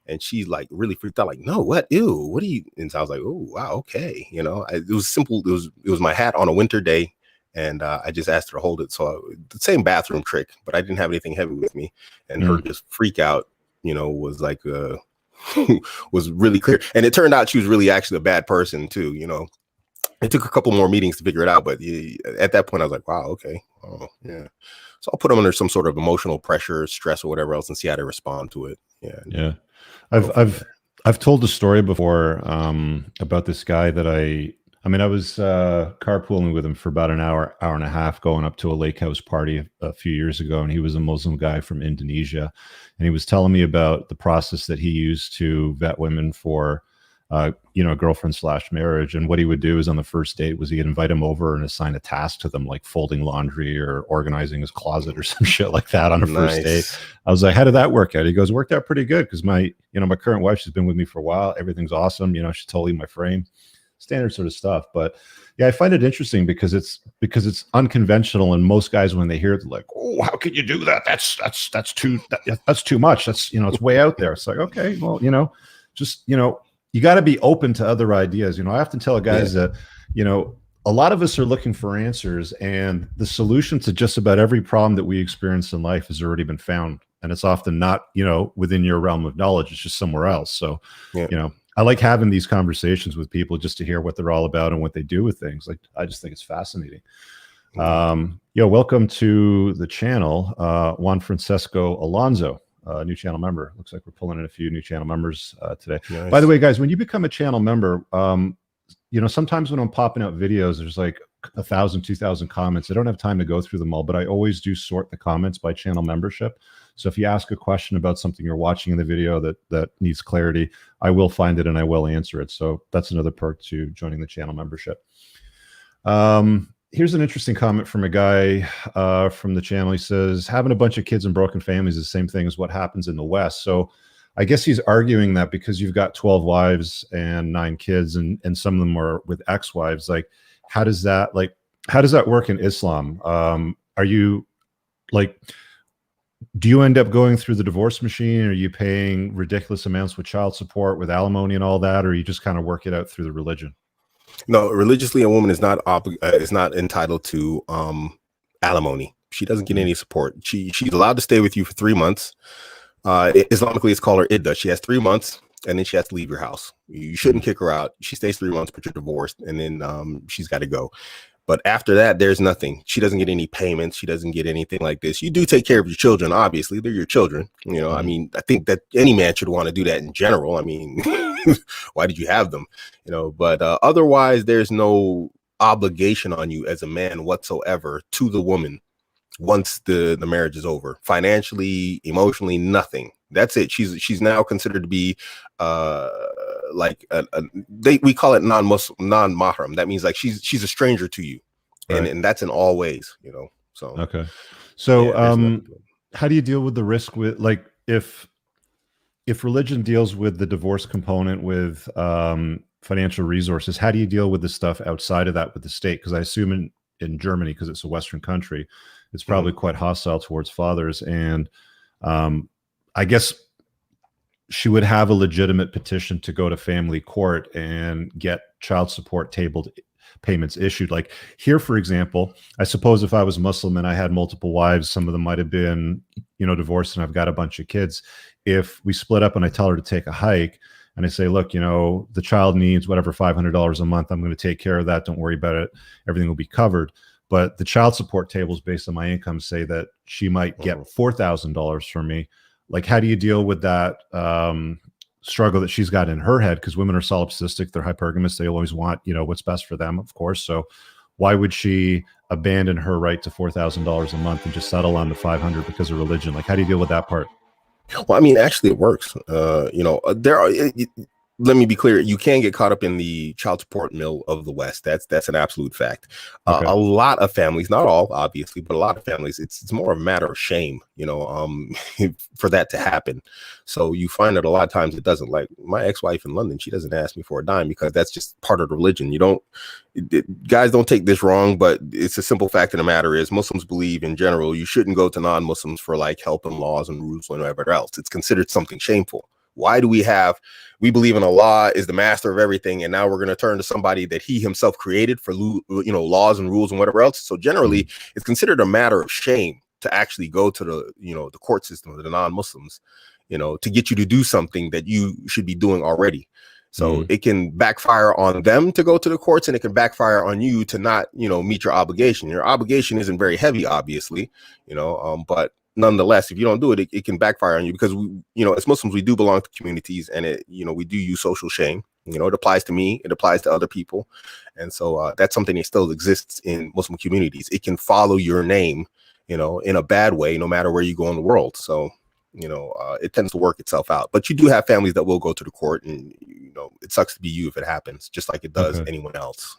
And she really freaked out, no, what? Ew, what are you? And so I was like, oh, wow, okay. It was simple. It was my hat on a winter day. And I just asked her to hold it. So the same bathroom trick, but I didn't have anything heavy with me. And her just freak out, was was really clear. And it turned out she was really actually a bad person too. It took a couple more meetings to figure it out. But at that point, I was like, wow, okay. Oh, yeah. So I'll put them under some sort of emotional pressure, stress or whatever else and see how they respond to it. Yeah. Yeah. I've told the story before about this guy that I was carpooling with him for about an hour and a half going up to a lake house party a few years ago. And he was a Muslim guy from Indonesia. And he was telling me about the process that he used to vet women for girlfriend / marriage. And what he would do is on the first date was he'd invite him over and assign a task to them, like folding laundry or organizing his closet or some shit like that on a first date. I was like, how did that work out? He goes, worked out pretty good because my current wife, she's been with me for a while. Everything's awesome. She's totally my frame. Standard sort of stuff. But yeah, I find it interesting because it's unconventional, and most guys, when they hear it, they're like, oh, how can you do that? That's too much. That's it's way out there. It's like, okay, well, you got to be open to other ideas. I often tell guys that a lot of us are looking for answers, and the solution to just about every problem that we experience in life has already been found, and it's often not within your realm of knowledge. It's just somewhere else. So I like having these conversations with people just to hear what they're all about and what they do with things. Like, I just think it's fascinating. Welcome to the channel, Juan Francesco Alonso, new channel member. Looks like we're pulling in a few new channel members today. Nice. By the way, guys, when you become a channel member, sometimes when I'm popping out videos, there's like 1,000, 2,000 comments. I don't have time to go through them all, but I always do sort the comments by channel membership. So if you ask a question about something you're watching in the video that needs clarity, I will find it and I will answer it. So that's another perk to joining the channel membership. Here's an interesting comment from a guy from the channel. He says, having a bunch of kids in broken families is the same thing as what happens in the West. So I guess he's arguing that because you've got 12 wives and 9 kids and some of them are with ex-wives, like, how does that work in Islam? Are you like, do you end up going through the divorce machine? Are you paying ridiculous amounts with child support, with alimony and all that? Or you just kind of work it out through the religion? No, religiously, a woman is not entitled to alimony. She doesn't get any support. She's allowed to stay with you for 3 months. Islamically, it's called her iddah. She has 3 months, and then she has to leave your house. You shouldn't kick her out. She stays 3 months, but you're divorced, and then she's got to go. But after that, there's nothing. She doesn't get any payments. She doesn't get anything like this. You do take care of your children. Obviously, they're your children. I mean, I think that any man should want to do that in general. I mean, why did you have them? But otherwise, there's no obligation on you as a man whatsoever to the woman once the marriage is over. Financially, emotionally, nothing. That's it. She's now considered to be we call it non-mahram. That means like she's a stranger to you, right. and that's in all ways. So okay. So how do you deal with the risk with, like, if religion deals with the divorce component with financial resources, how do you deal with the stuff outside of that with the state? Because I assume in Germany, because it's a Western country, it's probably quite hostile towards fathers, and I guess she would have a legitimate petition to go to family court and get child support payments issued. Like here, for example, I suppose if I was Muslim and I had multiple wives, some of them might have been, divorced, and I've got a bunch of kids. If we split up and I tell her to take a hike and I say, look, the child needs whatever, $500 a month. I'm going to take care of that. Don't worry about it. Everything will be covered. But the child support tables based on my income say that she might get $4,000 from me. Like, how do you deal with that struggle that she's got in her head? Because women are solipsistic, they're hypergamous, they always want, what's best for them, of course. So why would she abandon her right to $4,000 a month and just settle on the $500 because of religion? Like, how do you deal with that part? Well, I mean, actually, it works. Let me be clear. You can get caught up in the child support mill of the West. That's an absolute fact. Okay. A lot of families, not all, obviously, but a lot of families, it's more a matter of shame, for that to happen. So you find that a lot of times it doesn't. Like my ex-wife in London, she doesn't ask me for a dime because that's just part of the religion. Guys don't take this wrong, but it's a simple fact of the matter is Muslims believe in general, you shouldn't go to non-Muslims for like help and laws and rules and whatever else. It's considered something shameful. Why do we believe in Allah is the master of everything, and now we're going to turn to somebody that he himself created for, laws and rules and whatever else. So generally, it's considered a matter of shame to actually go to the court system of the non-Muslims, to get you to do something that you should be doing already. So it can backfire on them to go to the courts, and it can backfire on you to not, meet your obligation. Your obligation isn't very heavy, obviously, but nonetheless, if you don't do it, it can backfire on you because as Muslims, we do belong to communities, and we do use social shame. It applies to me, it applies to other people, and so that's something that still exists in Muslim communities. It can follow your name, in a bad way, no matter where you go in the world. So it tends to work itself out. But you do have families that will go to the court, and it sucks to be you if it happens, just like it does anyone else.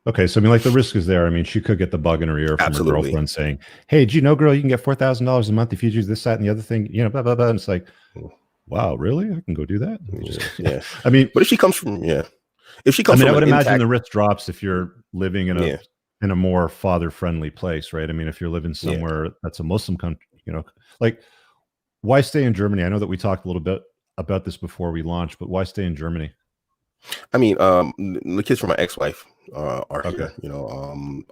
Okay, so I mean, like, the risk is there. I mean, she could get the bug in her ear from Absolutely. her girlfriend saying, "Hey, did you know, girl, you can get $4,000 a month if you do this, that, and the other thing." Blah blah blah. And it's like, wow, really? I can go do that? Yeah. I mean, but if she comes from, I would imagine the risk drops if you're living in a more father-friendly place, right? I mean, if you're living somewhere that's a Muslim country, like, why stay in Germany? I know that we talked a little bit about this before we launched, but why stay in Germany? I mean, the kids from my ex-wife are here.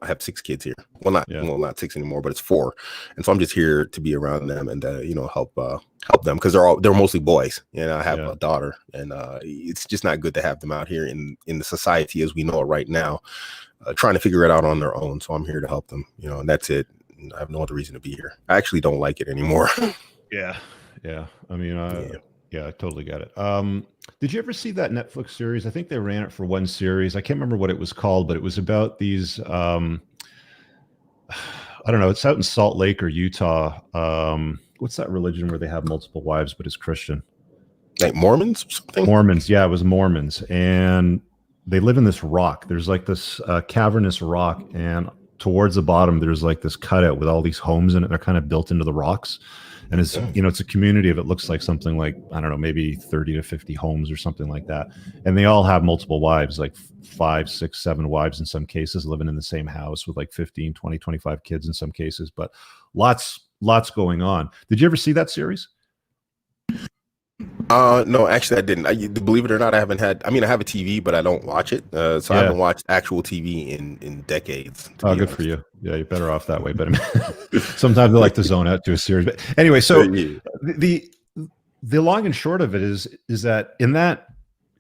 I have 6 kids here. Well, not 6 anymore, but it's 4. And so I'm just here to be around them and help them, because they're mostly boys. I have a daughter, and it's just not good to have them out here in the society as we know it right now, trying to figure it out on their own. So I'm here to help them. And that's it. I have no other reason to be here. I actually don't like it anymore. Yeah. I mean, I totally get it. Did you ever see that Netflix series? I think they ran it for one series. I can't remember what it was called, but it was about these, I don't know, it's out in Salt Lake or Utah. What's that religion where they have multiple wives, but it's Christian? Like Mormons or something? Mormons. Yeah, it was Mormons. And they live in this rock. There's like this cavernous rock, and towards the bottom, there's like this cutout with all these homes in it. They're kind of built into the rocks. And it's, it's a community of, it looks like something like, I don't know, maybe 30 to 50 homes or something like that. And they all have multiple wives, like 5, 6, 7 wives in some cases, living in the same house with like 15, 20, 25 kids in some cases, but lots going on. Did you ever see that series? No, actually I didn't. Believe it or not, I have a TV, but I don't watch it. So I haven't watched actual TV in decades. Oh, good for you. Yeah, you're better off that way. But I mean, sometimes I like to zone out to a series. But anyway, so the long and short of it is that in that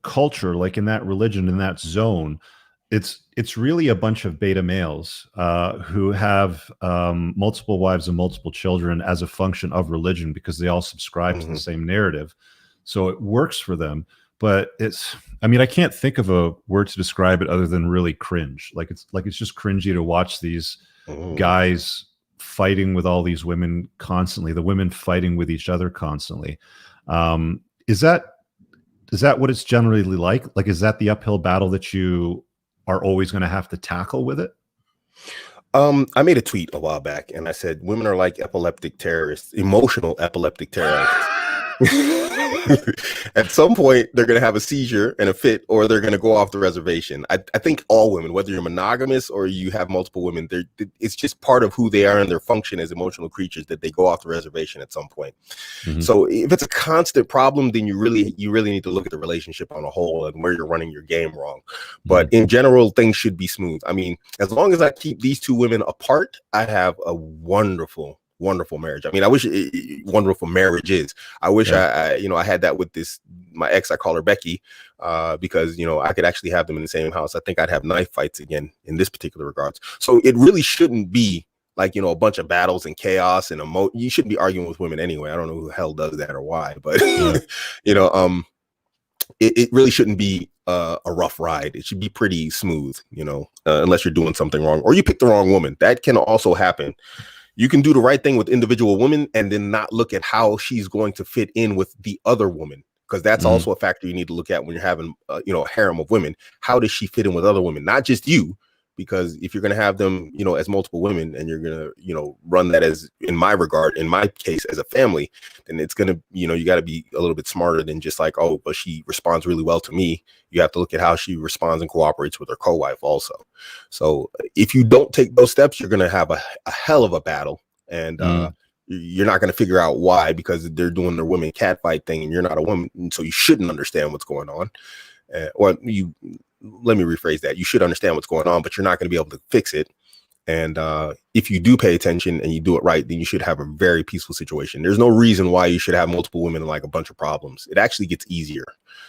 culture, like in that religion, in that zone, it's really a bunch of beta males who have multiple wives and multiple children as a function of religion, because they all subscribe to the same narrative. So it works for them, but I can't think of a word to describe it other than really cringe. Like it's just cringy to watch these guys fighting with all these women constantly, the women fighting with each other constantly. Is that what it's generally like? Like, is that the uphill battle that you are always going to have to tackle with it? I made a tweet a while back, and I said, women are like epileptic terrorists, emotional epileptic terrorists. At some point, they're going to have a seizure and a fit, or they're going to go off the reservation. I think all women, whether you're monogamous or you have multiple women, it's just part of who they are and their function as emotional creatures that they go off the reservation at some point. So if it's a constant problem, then you really need to look at the relationship on a whole and where you're running your game wrong. But in general, things should be smooth. I mean, as long as I keep these 2 women apart, I have a wonderful marriage. I mean, I wish wonderful marriage is. I wish I had that with my ex. I call her Becky, because I could actually have them in the same house. I think I'd have knife fights again in this particular regards. So it really shouldn't be like a bunch of battles and chaos and you shouldn't be arguing with women anyway. I don't know who the hell does that or why, but it really shouldn't be a rough ride. It should be pretty smooth, unless you're doing something wrong or you pick the wrong woman. That can also happen. You can do the right thing with individual women and then not look at how she's going to fit in with the other woman, because that's also a factor you need to look at when you're having a harem of women. How does she fit in with other women, not just you? Because if you're going to have them, as multiple women, and you're going to, run that as, in my case, as a family, then it's going to, you got to be a little bit smarter than just like, oh, but she responds really well to me. You have to look at how she responds and cooperates with her co-wife also. So if you don't take those steps, you're going to have a hell of a battle, and you're not going to figure out why, because they're doing their women catfight thing and you're not a woman. And so you shouldn't understand what's going on. Let me rephrase that. You should understand what's going on, but you're not going to be able to fix it. And if you do pay attention and you do it right, then you should have a very peaceful situation. There's no reason why you should have multiple women and like a bunch of problems. It actually gets easier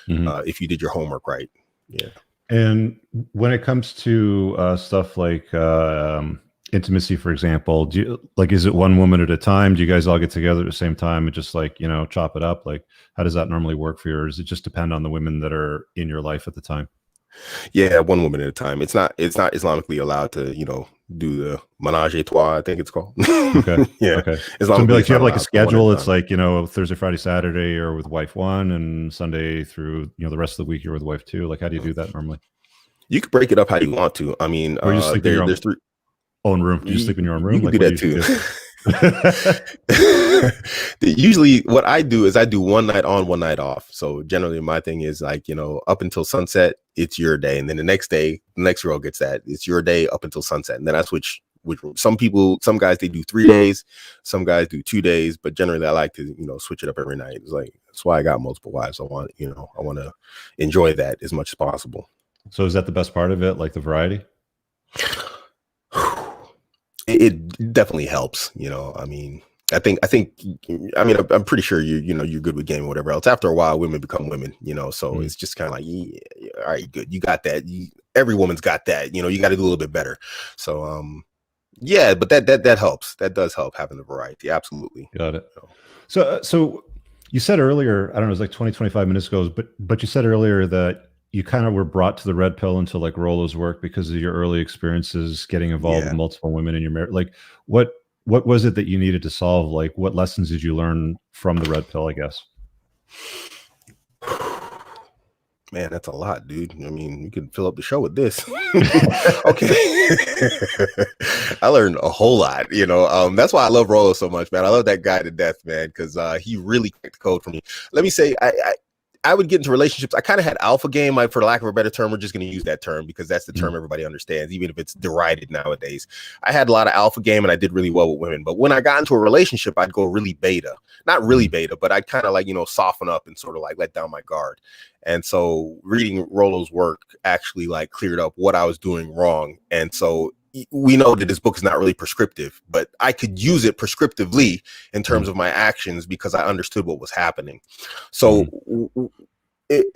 if you did your homework right. Yeah. And when it comes to stuff like intimacy, for example, is it one woman at a time? Do you guys all get together at the same time and just chop it up? Like, how does that normally work for you? Or does it just depend on the women that are in your life at the time? Yeah, one woman at a time. It's not Islamically allowed to, do the menage a trois, I think it's called. Okay. Yeah. Okay. So it'd be Islamically, like, it's do you not have like a allowed. One at schedule? a It's time. like, Thursday, Friday, Saturday, or with wife one, and Sunday through, the rest of the week you're with wife two. Like, how do you do that normally? You can break it up how you want to. I mean, Or you just sleep in your there's three. own room? Do you You, sleep in your own you room? can Like, do what do that you usually too. do? Usually, what I do is I do one night on, one night off. So generally, my thing is like, up until sunset, it's your day, and then the next day, the next girl gets that. It's your day up until sunset, and then I switch. Which some guys they do 3 days, some guys do 2 days, but generally I like to switch it up every night. It's like that's why I got multiple wives. I want to enjoy that as much as possible. So is that the best part of it, like the variety? It definitely helps. I'm pretty sure you're good with game or whatever else. After a while, women become women, so it's just kind of like, yeah, all right, good. You got that. Every woman's got that, you got to do a little bit better. So, yeah, but that helps. That does help having the variety. Absolutely. Got it. So you said earlier, I don't know, it was like 20, 25 minutes ago, but you said earlier that you kind of were brought to the red pill into like Rollo's work because of your early experiences getting involved with multiple women in your marriage. Like what was it that you needed to solve? Like what lessons did you learn from the red pill, I guess? Man, that's a lot, dude. I mean, you could fill up the show with this. Okay. I learned a whole lot, that's why I love Rollo so much, man. I love that guy to death, man, because he really cracked the code for me. Let me say, I would get into relationships. I kind of had alpha game, like, for lack of a better term. We're just going to use that term because that's the term everybody understands, even if it's derided nowadays. I had a lot of alpha game and I did really well with women. But when I got into a relationship, I'd go really beta. Not really beta, but I'd kind of like, soften up and sort of like let down my guard. And so reading Rollo's work actually like cleared up what I was doing wrong. And so we know that this book is not really prescriptive, but I could use it prescriptively in terms of my actions because I understood what was happening. So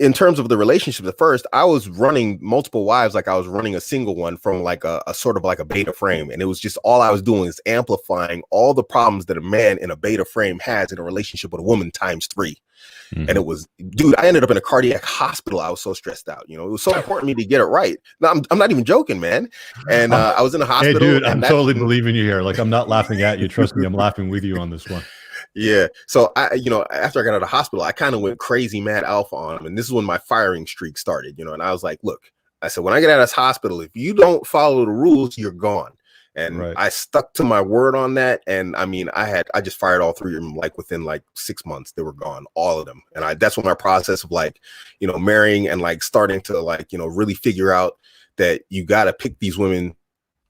in terms of the relationship, at first I was running multiple wives like I was running a single one from like a sort of like a beta frame. And it was just all I was doing is amplifying all the problems that a man in a beta frame has in a relationship with a woman times 3. And it was, dude, I ended up in a cardiac hospital. I was so stressed out. It was so important to me to get it right. No, I'm not even joking, man. And I was in a hospital. Hey, dude, I'm totally believing you here. Like, I'm not laughing at you. Trust me, I'm laughing with you on this one. Yeah. So after I got out of the hospital, I kind of went crazy mad alpha on him. And this is when my firing streak started, and I was like, look, I said, when I get out of this hospital, if you don't follow the rules, you're gone. And I stuck to my word on that. And I mean, I just fired all 3 of them like within like 6 months. They were gone, all of them. And that's when my process of like, marrying and like starting to like, really figure out that you got to pick these women,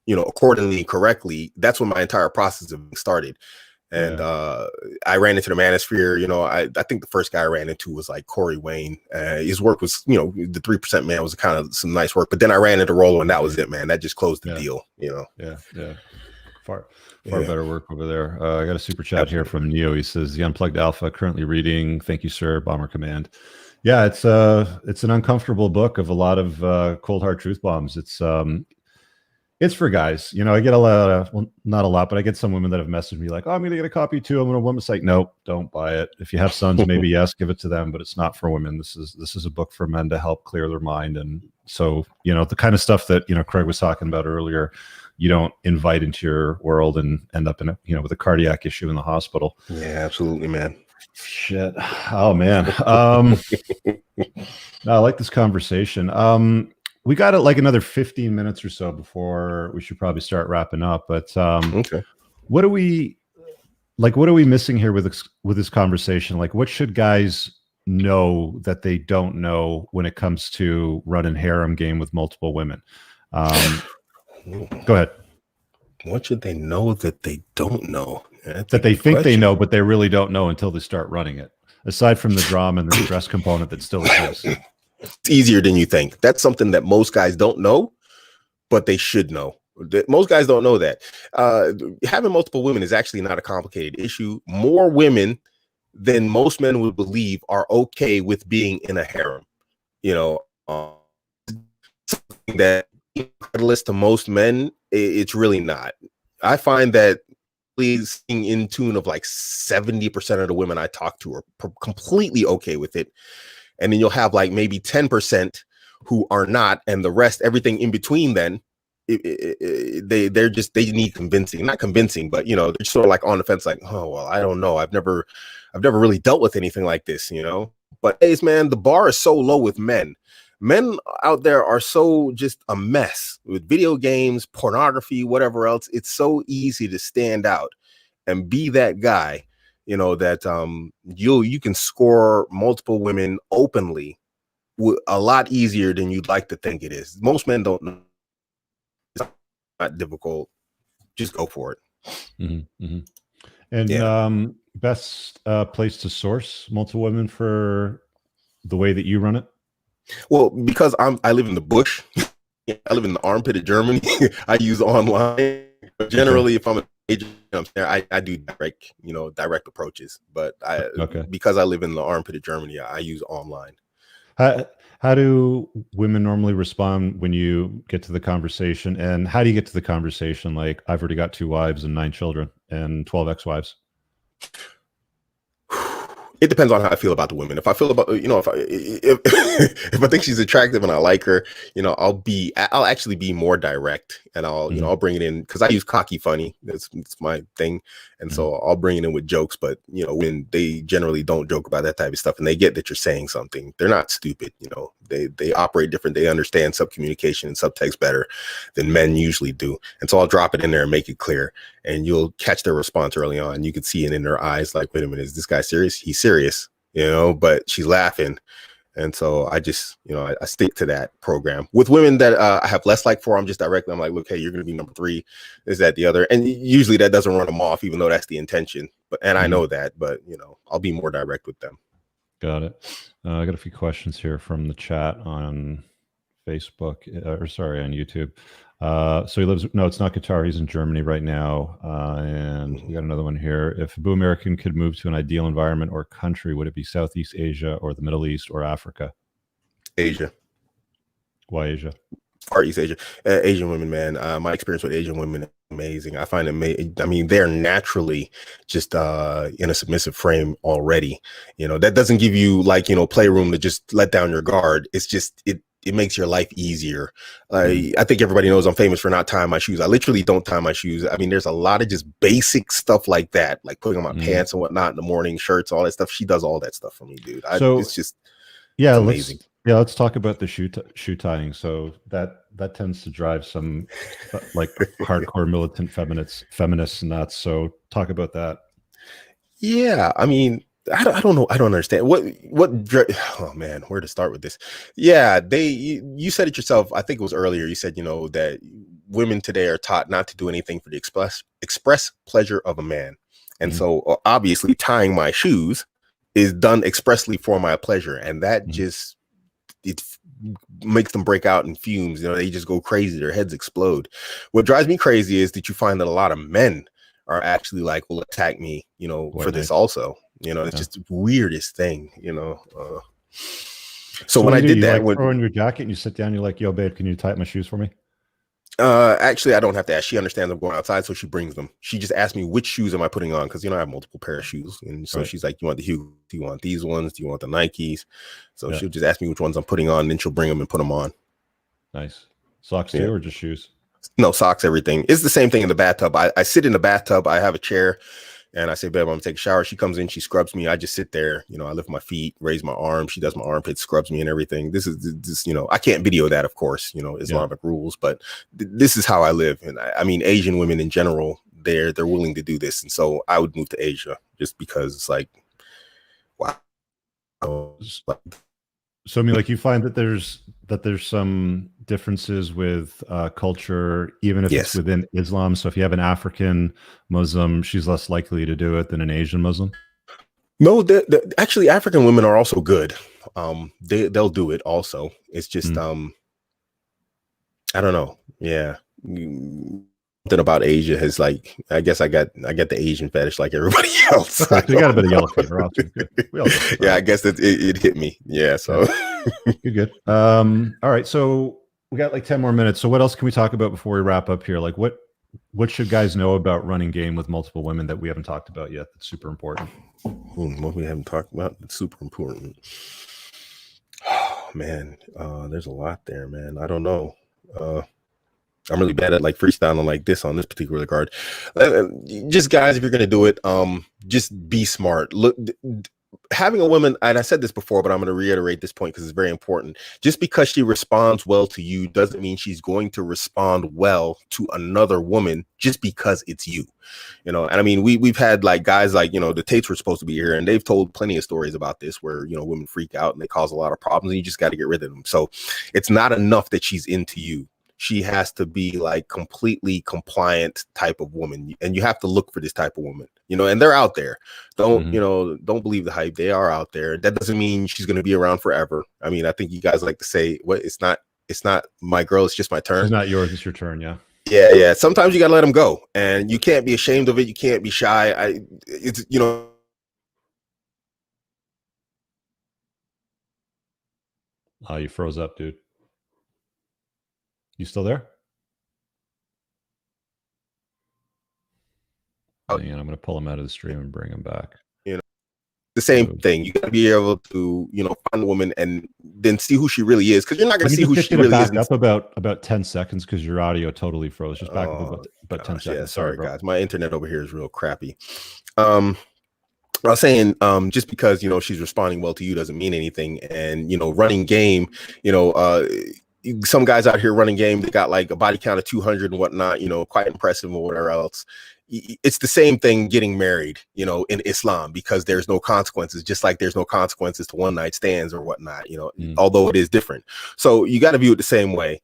accordingly, correctly. That's when my entire process of started. And I ran into the manosphere. I think the first guy I ran into was like Corey Wayne. His work was, the 3% man was kind of some nice work. But then I ran into Rollo and that was it, man. That just closed the deal, Yeah. Far better work over there. I got a super chat here from Neo. He says, the Unplugged Alpha, currently reading. Thank you, sir. Bomber Command. Yeah, it's an uncomfortable book of a lot of cold hard truth bombs. It's for guys. I get a lot of, well, not a lot, but I get some women that have messaged me like, oh, I'm going to get a copy too. I'm going to woman. It's like, nope, don't buy it. If you have sons, maybe yes, give it to them, but it's not for women. This is a book for men to help clear their mind. And so, the kind of stuff that, Craig was talking about earlier, you don't invite into your world and end up in with a cardiac issue in the hospital. Yeah, absolutely, man. Shit. Oh man. I like this conversation. We got it like another 15 minutes or so before we should probably start wrapping up. But okay, what are we missing here with this conversation? Like, what should guys know that they don't know when it comes to running harem game with multiple women? Go ahead. What should they know that they don't know? That they think they know, but they really don't know until they start running it. Aside from the drama and the stress component that still exists. It's easier than you think. That's something that most guys don't know, but they should know. Most guys don't know that. Having multiple women is actually not a complicated issue. More women than most men would believe are okay with being in a harem. Something that incredulous to most men, it's really not. I find that being in tune of like 70% of the women I talk to are completely okay with it. And then you'll have like maybe 10% who are not, and the rest, everything in between, then they need convincing, not convincing, but they're sort of like on the fence, like, oh well, I don't know, I've never really dealt with anything like this, But hey, man, the bar is so low with men. Men out there are so just a mess with video games, pornography, whatever else. It's so easy to stand out and be that guy, that you can score multiple women openly a lot easier than you'd like to think it is. Most men don't know. It's not difficult. Just go for it. Mm-hmm, mm-hmm. And best place to source multiple women for the way that you run it? Well, because I live in the bush. I live in the armpit of Germany. I use online. But generally, if I'm an agent, I do direct approaches. But because I live in the armpit of Germany, I use online. How do women normally respond when you get to the conversation? And how do you get to the conversation? Like, I've already got 2 wives and 9 children and 12 ex-wives. It depends on how I feel about the women. If I feel about, if I think she's attractive and I like her, I'll actually be more direct, and I'll bring it in, because I use cocky funny. It's my thing. And so I'll bring it in with jokes, but when they generally don't joke about that type of stuff, and they get that you're saying something, they're not stupid. They operate different. They understand subcommunication and subtext better than men usually do. And so I'll drop it in there and make it clear, and you'll catch their response early on. You can see it in their eyes, like, wait a minute, is this guy serious? He's serious, but she's laughing. And so I just, I stick to that program. With women that I have less like for, I'm just directly, I'm like, look, hey, you're going to be number 3. Is that the other? And usually that doesn't run them off, even though that's the intention. And I know that, but I'll be more direct with them. Got it. I got a few questions here from the chat on Facebook, on YouTube. So he lives, no, it's not Qatar. He's in Germany right now. And we got another one here. If Abuamerican could move to an ideal environment or country, would it be Southeast Asia or the Middle East or Africa? Asia. Why Asia? Far East Asia. Asian women, man. My experience with Asian women is amazing. I find they're naturally just in a submissive frame already. That doesn't give you playroom to just let down your guard. It's just it makes your life easier. I think everybody knows I'm famous for not tying my shoes. I literally don't tie my shoes. I mean, there's a lot of just basic stuff like that, like putting on my pants and whatnot in the morning, shirts, all that stuff. She does all that stuff for me, dude. It's just it's amazing. Let's talk about the shoe tying. So that tends to drive some hardcore militant feminists nuts. So talk about that. Yeah, I mean, I don't know. I don't understand oh man, where to start with this? Yeah, you said it yourself. I think it was earlier. You said, that women today are taught not to do anything for the express pleasure of a man. And so obviously tying my shoes is done expressly for my pleasure. And that just, it makes them break out in fumes. They just go crazy. Their heads explode. What drives me crazy is that you find that a lot of men are actually like, will attack me, for this also. It's just the weirdest thing, So when I did that, throw in your jacket and you sit down, you're like, yo, babe, can you tie up my shoes for me? Actually, I don't have to ask. She understands I'm going outside, so she brings them. She just asked me, which shoes am I putting on? Because I have multiple pair of shoes, and so she's like, you want the Hugo? Do you want these ones? Do you want the Nikes? So she'll just ask me which ones I'm putting on, and then she'll bring them and put them on. Nice. Socks too, or just shoes? No, socks, everything. It's the same thing in the bathtub. I sit in the bathtub. I have a chair. And I say, babe, I'm gonna take a shower. She comes in, she scrubs me. I just sit there, I lift my feet, raise my arms. She does my armpits, scrubs me and everything. This is, I can't video that, of course, Islamic rules, but this is how I live. And I mean, Asian women in general, they're willing to do this. And so I would move to Asia just because it's like, wow. So I mean, you find that there's some differences with culture, even if it's within Islam. So if you have an African Muslim, she's less likely to do it than an Asian Muslim. No, actually, African women are also good. They'll do it also. It's just I don't know. Yeah. Something about Asia has I guess I got the Asian fetish like everybody else. Okay, you got a bit of yellow fever. I guess it hit me. Yeah. So good. All right. So we got 10 more minutes. So what else can we talk about before we wrap up here? What should guys know about running game with multiple women that we haven't talked about yet? That's super important. What we haven't talked about, that's super important. Oh, man, there's a lot there, man. I don't know. I'm really bad at like freestyling like this on this particular regard. Just guys, if you're gonna do it, just be smart. Look, having a woman, and I said this before, but I'm going to reiterate this point because it's very important. Just because she responds well to you doesn't mean she's going to respond well to another woman just because it's you. You know, and I mean, we've had like guys like, you know, the Tates were supposed to be here, and they've told plenty of stories about this where, you know, women freak out and they cause a lot of problems, and you just got to get rid of them. So it's not enough that she's into you. She has to be like completely compliant type of woman, and you have to look for this type of woman, you know, and they're out there. Don't you know, don't believe the hype. They are out there. That doesn't mean she's going to be around forever. I mean, I think you guys like to say, what, it's not my girl, it's just my turn. It's not yours, it's your turn. Yeah. Sometimes you got to let them go, and you can't be ashamed of it. You can't be shy. It's, you know. Oh, you froze up, dude. You still there? Hang on, I'm going to pull him out of the stream and bring him back. You know, the same thing. You got to be able to, you know, find a woman and then see who she really is, because you're not going to see who she really is. Back up about 10 seconds because your audio totally froze. Just back up about 10 seconds. Yeah, sorry guys. My internet over here is real crappy. I was saying, just because, you know, she's responding well to you doesn't mean anything. And, you know, running game, you know, some guys out here running game, they got like a body count of 200 and whatnot, you know, quite impressive or whatever else. It's the same thing getting married, you know, in Islam, because there's no consequences, just like there's no consequences to one night stands or whatnot, you know, although it is different. So you got to view it the same way.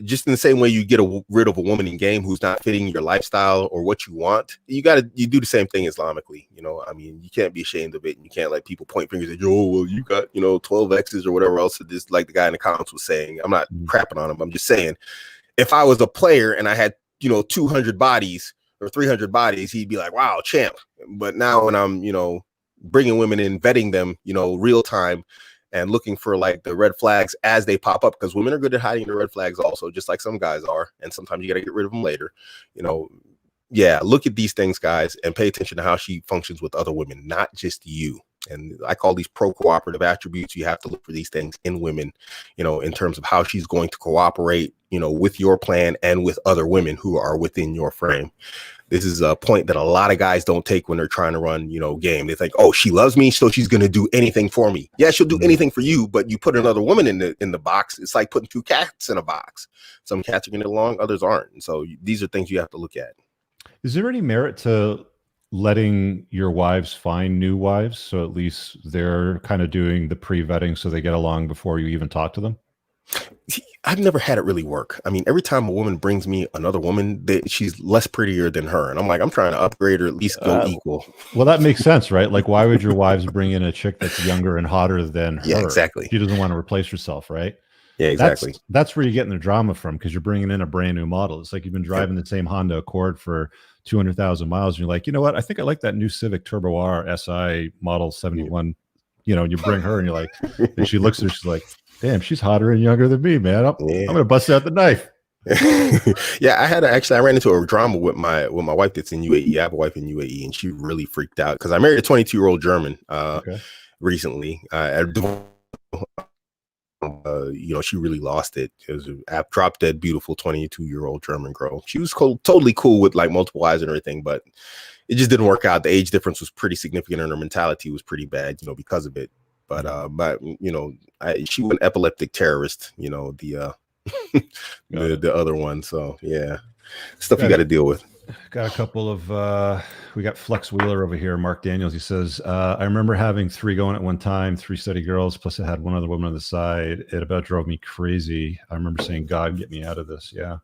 Just in the same way you get rid of a woman in game who's not fitting your lifestyle or what you want, you do the same thing Islamically. You know, I mean, you can't be ashamed of it, and you can't let people point fingers at you. Oh, well, you got, you know, 12 X's or whatever else. This, like the guy in the comments was saying. I'm not crapping on him. I'm just saying, if I was a player and I had, you know, 200 bodies or 300 bodies, he'd be like, wow, champ. But now when I'm, you know, bringing women in, vetting them, you know, real time, and looking for like the red flags as they pop up, because women are good at hiding the red flags also, just like some guys are. And sometimes you got to get rid of them later. You know, yeah, look at these things, guys, and pay attention to how she functions with other women, not just you. And I call these pro-cooperative attributes. You have to look for these things in women, you know, in terms of how she's going to cooperate, you know, with your plan and with other women who are within your frame. This is a point that a lot of guys don't take when they're trying to run, you know, game. They think, oh, she loves me, so she's going to do anything for me. Yeah, she'll do anything for you, but you put another woman in the box. It's like putting two cats in a box. Some cats are going to get along, others aren't. And so these are things you have to look at. Is there any merit to letting your wives find new wives, so at least they're kind of doing the pre-vetting so they get along before you even talk to them? I've never had it really work. I mean, every time a woman brings me another woman, she's less prettier than her. And I'm like, I'm trying to upgrade or at least go equal. Well, that makes sense, right? Like, why would your wives bring in a chick that's younger and hotter than her? Yeah, exactly. She doesn't want to replace herself, right? Yeah, exactly. That's where you're getting the drama from, because you're bringing in a brand new model. It's like you've been driving the same Honda Accord for 200,000 miles. And you're like, you know what? I think I like that new Civic Turbo R SI model 71, you know, and you bring her and you're like, and she looks at her, she's like, damn, she's hotter and younger than me, man. I'm going to bust out the knife. Yeah, I ran into a drama with my wife that's in UAE. I have a wife in UAE, and she really freaked out because I married a 22-year-old German recently. You know, she really lost it. It was a drop dead beautiful 22-year-old German girl. She was totally cool with like multiple wives and everything, but it just didn't work out. The age difference was pretty significant, and her mentality was pretty bad, you know, because of it. But you know, she was an epileptic terrorist, you know, the other one. So yeah, stuff you got to deal with. Got a couple of we got Flex Wheeler over here. Mark Daniels, he says, I remember having 3 going at one time, 3 steady girls, plus I had one other woman on the side. It about drove me crazy. I remember saying, God, get me out of this. Yeah.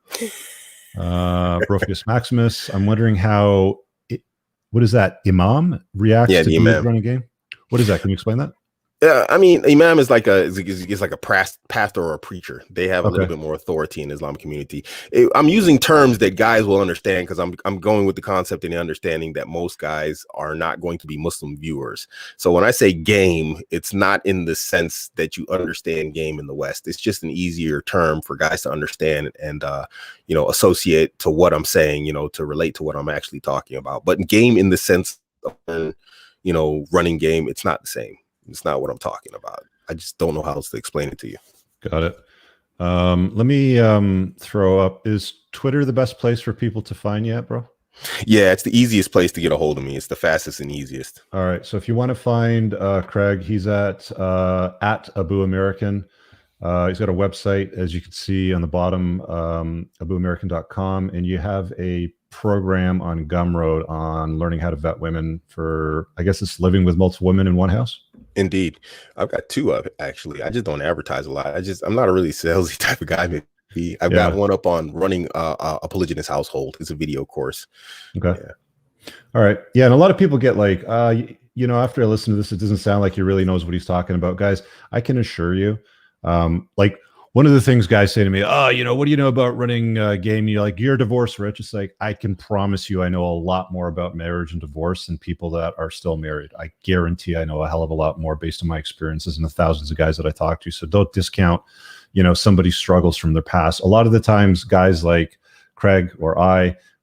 Brofius Maximus, I'm wondering how what is that? Imam reacts to the running game? What is that? Can you explain that? Yeah, I mean, Imam is like a pastor or a preacher. They have a little bit more authority in the Islamic community. I'm using terms that guys will understand, because I'm going with the concept and the understanding that most guys are not going to be Muslim viewers. So when I say game, it's not in the sense that you understand game in the West. It's just an easier term for guys to understand and you know, associate to what I'm saying, you know, to relate to what I'm actually talking about. But game in the sense of, you know, running game, it's not the same. It's not what I'm talking about. I just don't know how else to explain it to you. Got it. Let me throw up. Is Twitter the best place for people to find you at, bro? Yeah, it's the easiest place to get a hold of me. It's the fastest and easiest. All right. So if you want to find Craig, he's at Abuamerican. He's got a website, as you can see on the bottom, abuamerican.com, and you have a program on Gumroad on learning how to vet women for, I guess it's living with multiple women in one house. Indeed. I've got 2 of it, actually. I just don't advertise a lot. I'm not a really salesy type of guy. Maybe I've got one up on running a polygynous household. It's a video course. Okay. Yeah. All right. Yeah. And a lot of people get like, after I listen to this, it doesn't sound like he really knows what he's talking about. Guys, I can assure you, like one of the things guys say to me, what do you know about running a game? You're like, you're divorced, Rich. It's like, I can promise you, I know a lot more about marriage and divorce than people that are still married. I guarantee I know a hell of a lot more based on my experiences and the thousands of guys that I talk to. So don't discount, somebody's struggles from their past. A lot of the times guys like Craig or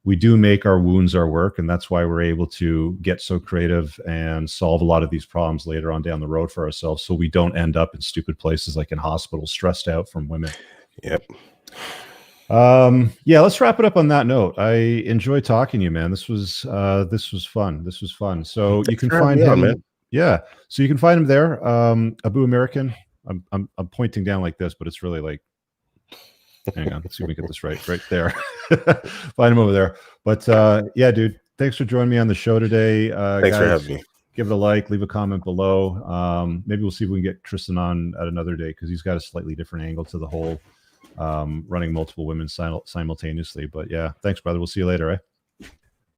we do make our wounds our work, and that's why we're able to get so creative and solve a lot of these problems later on down the road for ourselves, so we don't end up in stupid places like in hospitals, stressed out from women. Yep. Yeah, let's wrap it up on that note. I enjoy talking to you, man. This was fun. So you can find him, man. Yeah, so you can find him there. Abuamerican. I'm pointing down like this, but it's really like, hang on, let's see if we get this right there. Find him over there. But yeah, dude, thanks for joining me on the show today. Thanks for having me. Give it a like, leave a comment below. Maybe we'll see if we can get Tristan on at another day, because he's got a slightly different angle to the whole running multiple women simultaneously. But yeah, thanks, brother. We'll see you later, eh?